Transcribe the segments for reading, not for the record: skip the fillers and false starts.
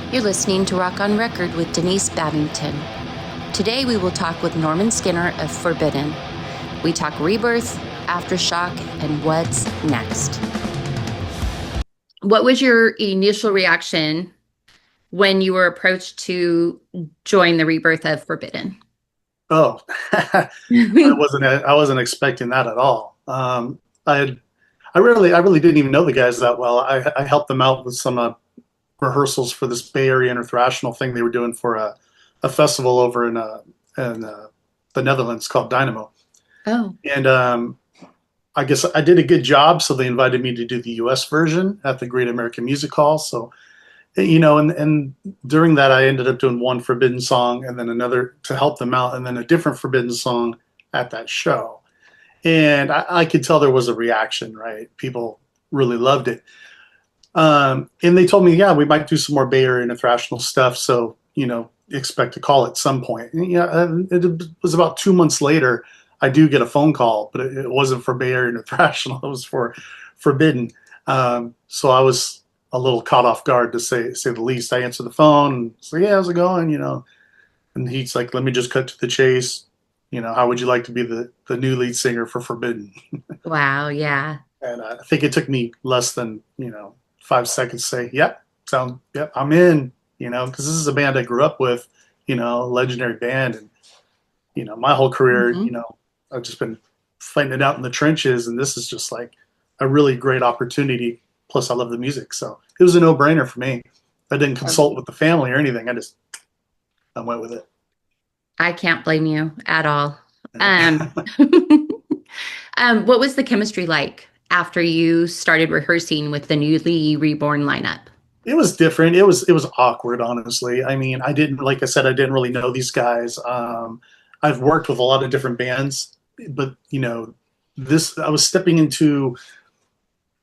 You're listening to Rock on Record with Denise Babington. Today we will talk with Norman Skinner of Forbidden. We talk rebirth, aftershock, and what's next. What was your initial reaction when you were approached to join the rebirth of Forbidden? Oh, I wasn't expecting that at all. I really didn't even know the guys that well. I helped them out with some rehearsals for this Bay Area International thing they were doing for a festival over in the Netherlands called Dynamo. Oh. And I guess I did a good job, so they invited me to do the U.S. version at the Great American Music Hall. So, and during that, I ended up doing one Forbidden song and then another to help them out, and then a different Forbidden song at that show. And I could tell there was a reaction, right? People really loved it. And they told me, yeah, we might do some more Bay Area International stuff. So, expect a call at some point. And, it was about 2 months later, I do get a phone call, but it wasn't for Bay Area International. It was for Forbidden. So I was a little caught off guard, to say the least. I answered the phone and say, yeah, how's it going? And he's like, let me just cut to the chase. How would you like to be the new lead singer for Forbidden? Wow. Yeah. And I think it took me less than, 5 seconds to say, yep, I'm in, because this is a band I grew up with, a legendary band. And, my whole career, I've just been fighting it out in the trenches. And this is just like a really great opportunity. Plus I love the music. So it was a no brainer for me. I didn't consult with the family or anything. I went with it. I can't blame you at all. What was the chemistry like after you started rehearsing with the newly reborn lineup? It was different. It was awkward, honestly. I mean, like I said, I didn't really know these guys. I've worked with a lot of different bands, but I was stepping into,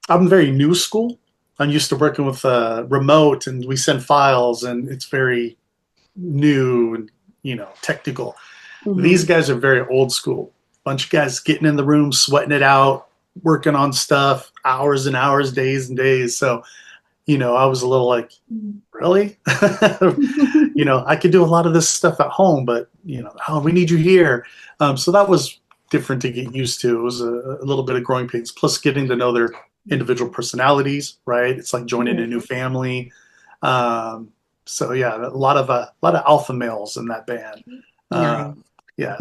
I'm very new school. I'm used to working with remote, and we send files, and it's very new and, technical. Mm-hmm. These guys are very old school. Bunch of guys getting in the room, sweating it out, working on stuff, hours and hours, days and days. So, I was a little like, really? I could do a lot of this stuff at home, but, we need you here. So that was different to get used to. It was a little bit of growing pains, plus getting to know their individual personalities, right? It's like joining a new family. So yeah, a lot of alpha males in that band.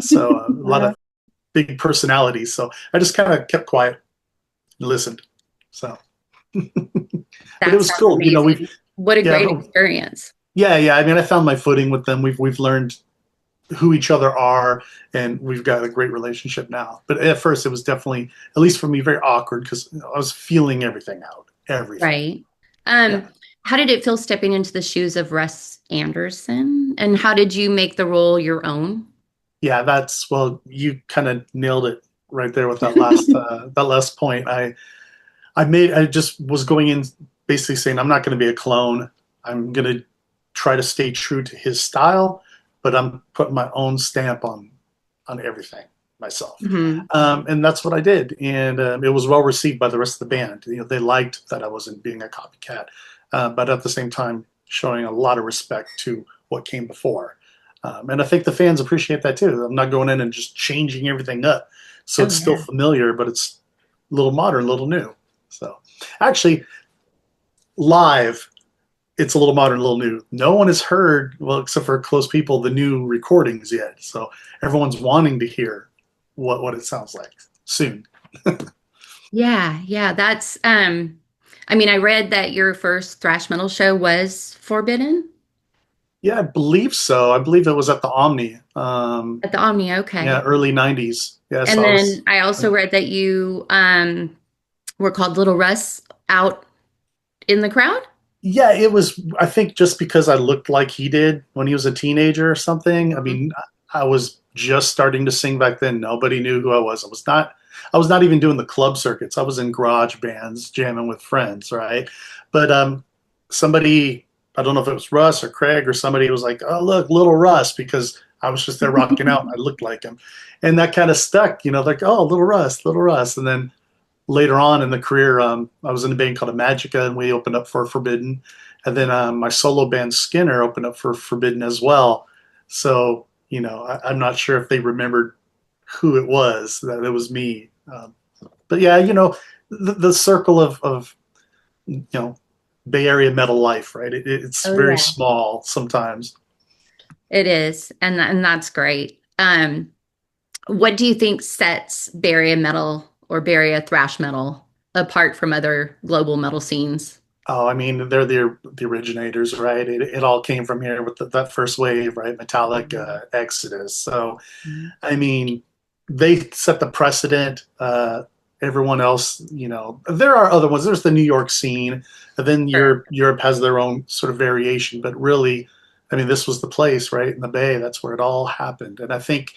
So a lot of big personalities. So I just kind of kept quiet and listened. So, but it was cool. Amazing. What a great experience. Yeah. I mean, I found my footing with them. We've learned who each other are, and we've got a great relationship now. But at first, it was definitely, at least for me, very awkward because I was feeling everything out. Everything. Right. How did it feel stepping into the shoes of Russ Anderson? And how did you make the role your own? Yeah, you kind of nailed it right there with that last that last point. I just was going in basically saying, I'm not going to be a clone. I'm going to try to stay true to his style, but I'm putting my own stamp on everything myself. Mm-hmm. And that's what I did. And it was well received by the rest of the band. They liked that I wasn't being a copycat, but at the same time, showing a lot of respect to what came before. And I think the fans appreciate that too. I'm not going in and just changing everything up. So it's still familiar, but it's a little modern, a little new. So actually, live, it's a little modern, a little new. No one has heard, well, except for close people, the new recordings yet. So everyone's wanting to hear what it sounds like soon. Yeah. That's, I read that your first thrash metal show was Forbidden. Yeah, I believe so. I believe it was at the Omni. At the Omni, okay. Yeah, early 90s. Yeah, and then I also read that you were called Little Russ out in the crowd? Yeah, it was, I think, just because I looked like he did when he was a teenager or something. I mean, I was just starting to sing back then. Nobody knew who I was. I was not even doing the club circuits. I was in garage bands jamming with friends, right? But somebody, I don't know if it was Russ or Craig or somebody, was like, oh, look, Little Russ, because I was just there rocking out and I looked like him. And that kind of stuck, like, oh, Little Russ, Little Russ. And then later on in the career, I was in a band called Magica, and we opened up for Forbidden. And then my solo band Skinner opened up for Forbidden as well. So, I'm not sure if they remembered who it was, that it was me. But yeah, the circle of Bay Area metal life, right? It's Oh very yeah, small sometimes. it is, and that's great. What do you think sets Bay Area metal or Bay Area thrash metal apart from other global metal scenes? Oh, I mean, they're the originators, right? It all came from here with that first wave, right? Metallica, Exodus. So, Mhm. I mean, they set the precedent. Everyone else, there are other ones. There's the New York scene, and then Sure. Europe has their own sort of variation. But really, I mean, this was the place, right, in the Bay. That's where it all happened, and I think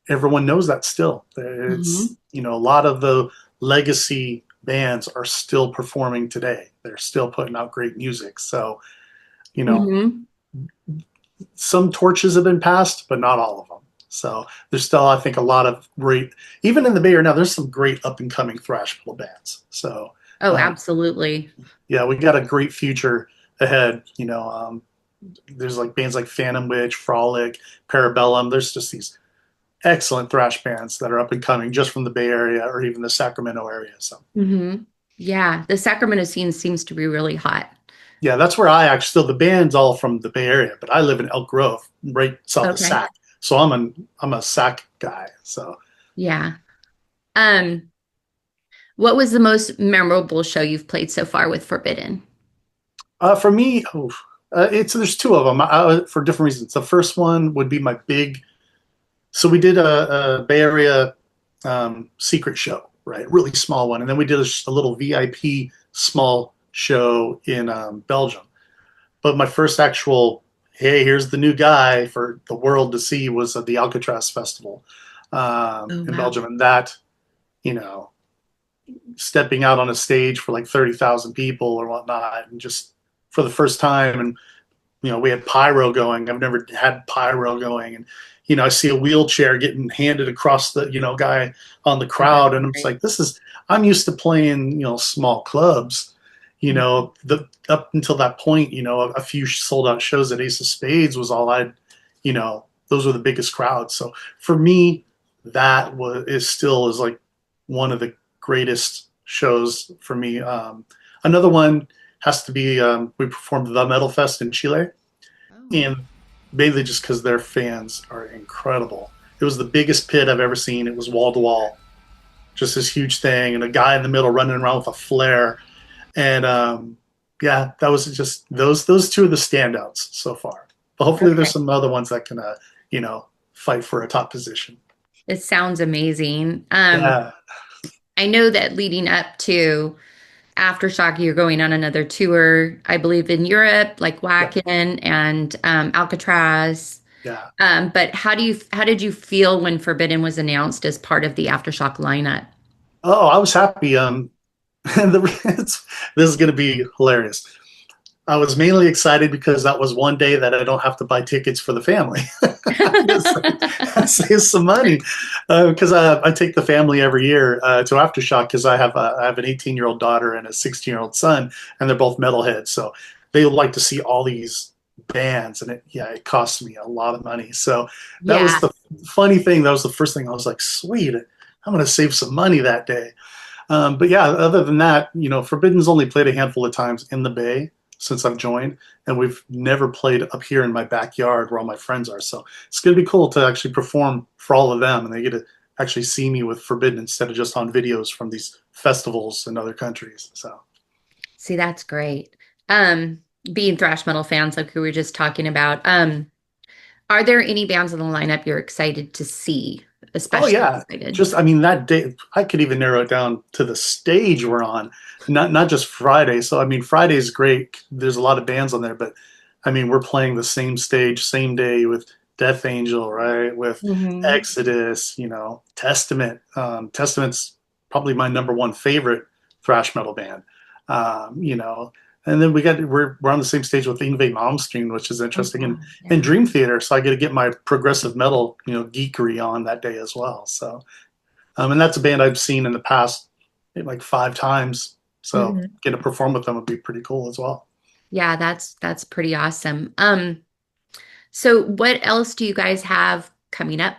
everyone knows that still. It's Hmm. a lot of the legacy bands are still performing today. They're still putting out great music. So, you know, Hmm. some torches have been passed, but not all of them. So there's still, I think, a lot of great, even in the Bay Area now, there's some great up and coming thrash metal bands. So, Oh, um, absolutely. yeah, we got a great future ahead. There's like bands like Phantom Witch, Frolic, Parabellum. There's just these excellent thrash bands that are up and coming just from the Bay Area or even the Sacramento area. So Hmm. Yeah, the Sacramento scene seems to be really hot. yeah, that's where I actually still the band's all from the Bay Area, but I live in Elk Grove, right south of Okay. Sac. So I'm a Sac guy. So Yeah. Um, what was the most memorable show you've played so far with Forbidden? for me, it's there's two of them for different reasons. The first one would be my big. So we did a Bay Area secret show, right? Really small one, and then we did a little VIP small show in Belgium. But my first actual, hey, here's the new guy for the world to see was at the Alcatraz Festival Oh, in wow. Belgium. And that, you know, stepping out on a stage for like 30,000 people or whatnot, and just for the first time. And, we had pyro going. I've never had pyro going. And, I see a wheelchair getting handed across the, guy on the Oh, that's crowd. And I'm just great. like, I'm used to playing, small clubs up until that point, a few sold out shows at Ace of Spades was all those were the biggest crowds. So for me, that is like one of the greatest shows for me. Another one has to be we performed the Metal Fest in Chile, Oh, and mainly just because their fans are incredible. It was the biggest pit I've ever seen. It was wall to wall, just this huge thing, and a guy in the middle running around with a flare and yeah, that was just those two are the standouts so far. But hopefully, there's okay. some other ones that can fight for a top position. It sounds amazing. Yeah, I know that leading up to Aftershock, you're going on another tour, I believe in Europe, like yeah, Wacken and Alcatraz. yeah. But how did you feel when Forbidden was announced as part of the Aftershock lineup? Oh, I was happy. And this is going to be hilarious. I was mainly excited because that was one day that I don't have to buy tickets for the family. I save some money because I take the family every year to Aftershock because I have an 18-year-old daughter and a 16-year-old son, and they're both metalheads. So they would like to see all these bands, and it costs me a lot of money. So that was Yeah. the funny thing. That was the first thing I was like, sweet, I'm going to save some money that day. But yeah, other than that, Forbidden's only played a handful of times in the Bay since I've joined, and we've never played up here in my backyard where all my friends are. So it's going to be cool to actually perform for all of them, and they get to actually see me with Forbidden instead of just on videos from these festivals in other countries. So See, that's great. Being thrash metal fans, like we were just talking about, are there any bands on the lineup you're excited to see, oh especially yeah, excited? just I mean that day I could even narrow it down to the stage we're on, not just Friday. So I mean Friday's great. There's a lot of bands on there, but I mean we're playing the same stage, same day with Death Angel, right? With Hmm. Exodus, Testament. Testament's probably my number one favorite thrash metal band. Um, you know, and then we're on the same stage with Ingve Malmsteen, which is Oh, interesting, and wow. and Yeah. Dream Theater. So I get to get my progressive metal, geekery on that day as well. So, and that's a band I've seen in the past, like 5 times. So Hmm. get to perform with them would be pretty cool as well. Yeah, that's pretty awesome. So what else do you guys have coming up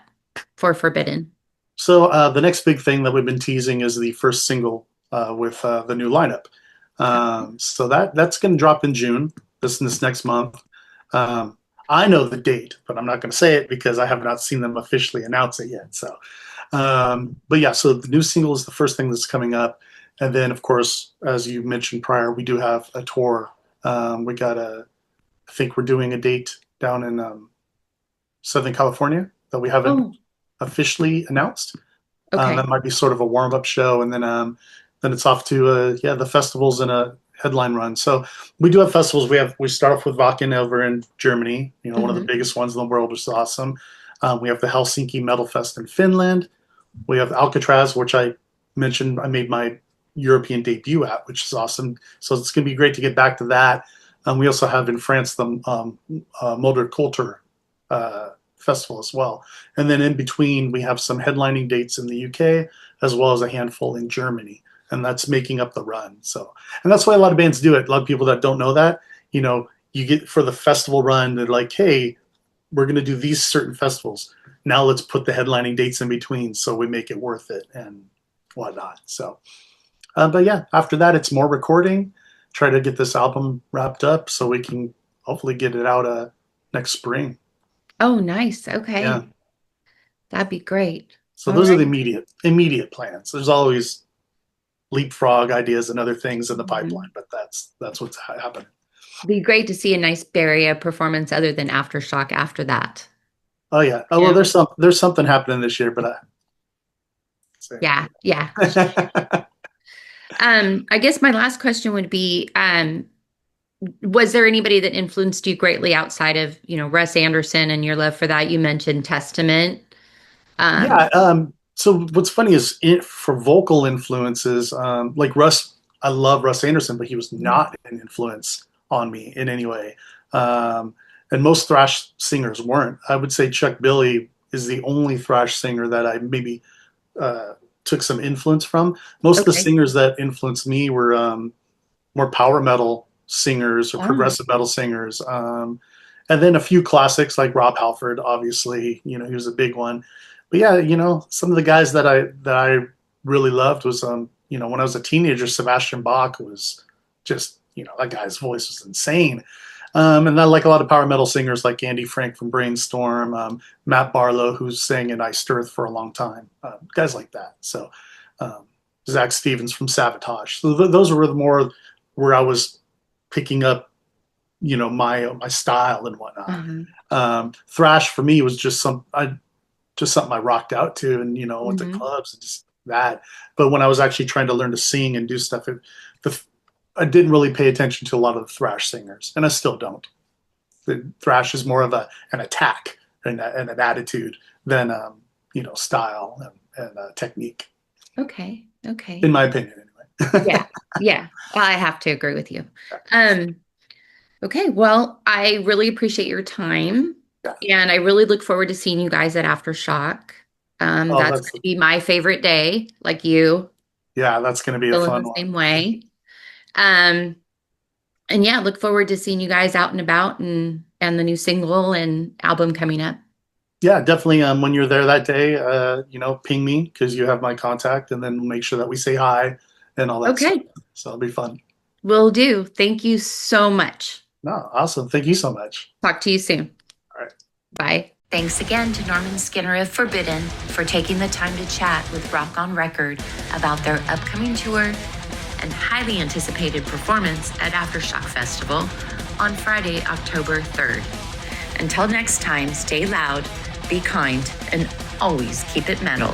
for Forbidden? So the next big thing that we've been teasing is the first single with the new lineup. So that's going to drop in June, this next month. I know the date, but I'm not going to say it because I have not seen them officially announce it yet. So, but yeah, so the new single is the first thing that's coming up, and then of course, as you mentioned prior, we do have a tour. We got I think we're doing a date down in Southern California that we haven't Oh, officially announced. okay. That might be sort of a warm up show, and then it's off to the festivals and a headline run. So we do have festivals. We start off with Wacken over in Germany, one of the Hmm. biggest ones in the world, which is awesome. We have the Helsinki Metal Fest in Finland. We have Alcatraz, which I mentioned I made my European debut at, which is awesome. So it's going to be great to get back to that. We also have in France the Moder Culture festival as well. And then in between, we have some headlining dates in the UK as well as a handful in Germany. And that's making up the run. So, and that's why a lot of bands do it. A lot of people that don't know that, you get for the festival run, they're like, hey, we're going to do these certain festivals. Now let's put the headlining dates in between so we make it worth it and whatnot. So, but yeah, after that, it's more recording. Try to get this album wrapped up so we can hopefully get it out next spring. Oh, nice. Okay. Yeah. That'd be great. So All those are the right. immediate plans. There's always leapfrog ideas and other things in the Mhm. pipeline, but that's what's happening. Be great to see a nice Barrier performance other than Aftershock after that. Oh yeah. Oh well, Yeah. there's something happening this year, but Yeah, yeah. I I guess my last question would be, was there anybody that influenced you greatly outside of, Russ Anderson and your love for that? You mentioned Testament. yeah. Um, So what's funny is for vocal influences, like Russ, I love Russ Anderson, but he was not an influence on me in any way. Um, and most thrash singers weren't. I would say Chuck Billy is the only thrash singer that I maybe uh, took some influence from. Most of the okay. singers that influenced me were more power metal singers or Ah, progressive metal singers. And then a few classics like Rob Halford, obviously, he was a big one. But yeah, some of the guys that I really loved was when I was a teenager, Sebastian Bach was just, that guy's voice was insane. And I like a lot of power metal singers like Andy Frank from Brainstorm, Matt Barlow, who's sang in Iced Earth for a long time, guys like that. So um, Zach Stevens from Sabotage. So those were the more where I was picking up, my style and whatnot. uh-huh. Thrash for me was just something I rocked out to, and went to Hmm. clubs and just that. But when I was actually trying to learn to sing and do stuff, I didn't really pay attention to a lot of the thrash singers, and I still don't. The thrash is more of an attack and an attitude than style and technique, Okay. Okay. in my opinion, anyway. Yeah. Yeah. I have to agree with you. Um, okay. Well, I really appreciate your time, Yeah. and I really look forward to seeing you guys at Aftershock. Oh, That's going to be my favorite day, like you, that's going to be a feeling fun the one. same way. Um, and yeah, look forward to seeing you guys out and about and the new single and album coming up. Yeah, definitely. When you're there that day, ping me because you have my contact, and then make sure that we say hi and all that stuff. Okay. So it'll be fun. Will do. Thank you so much. No, awesome. Thank you so much. Talk to you soon. All right. Bye. Thanks again to Norman Skinner of Forbidden for taking the time to chat with Rock on Record about their upcoming tour and highly anticipated performance at AFTERSHOCK Festival on Friday, October 3rd. Until next time, stay loud, be kind, and always keep it metal.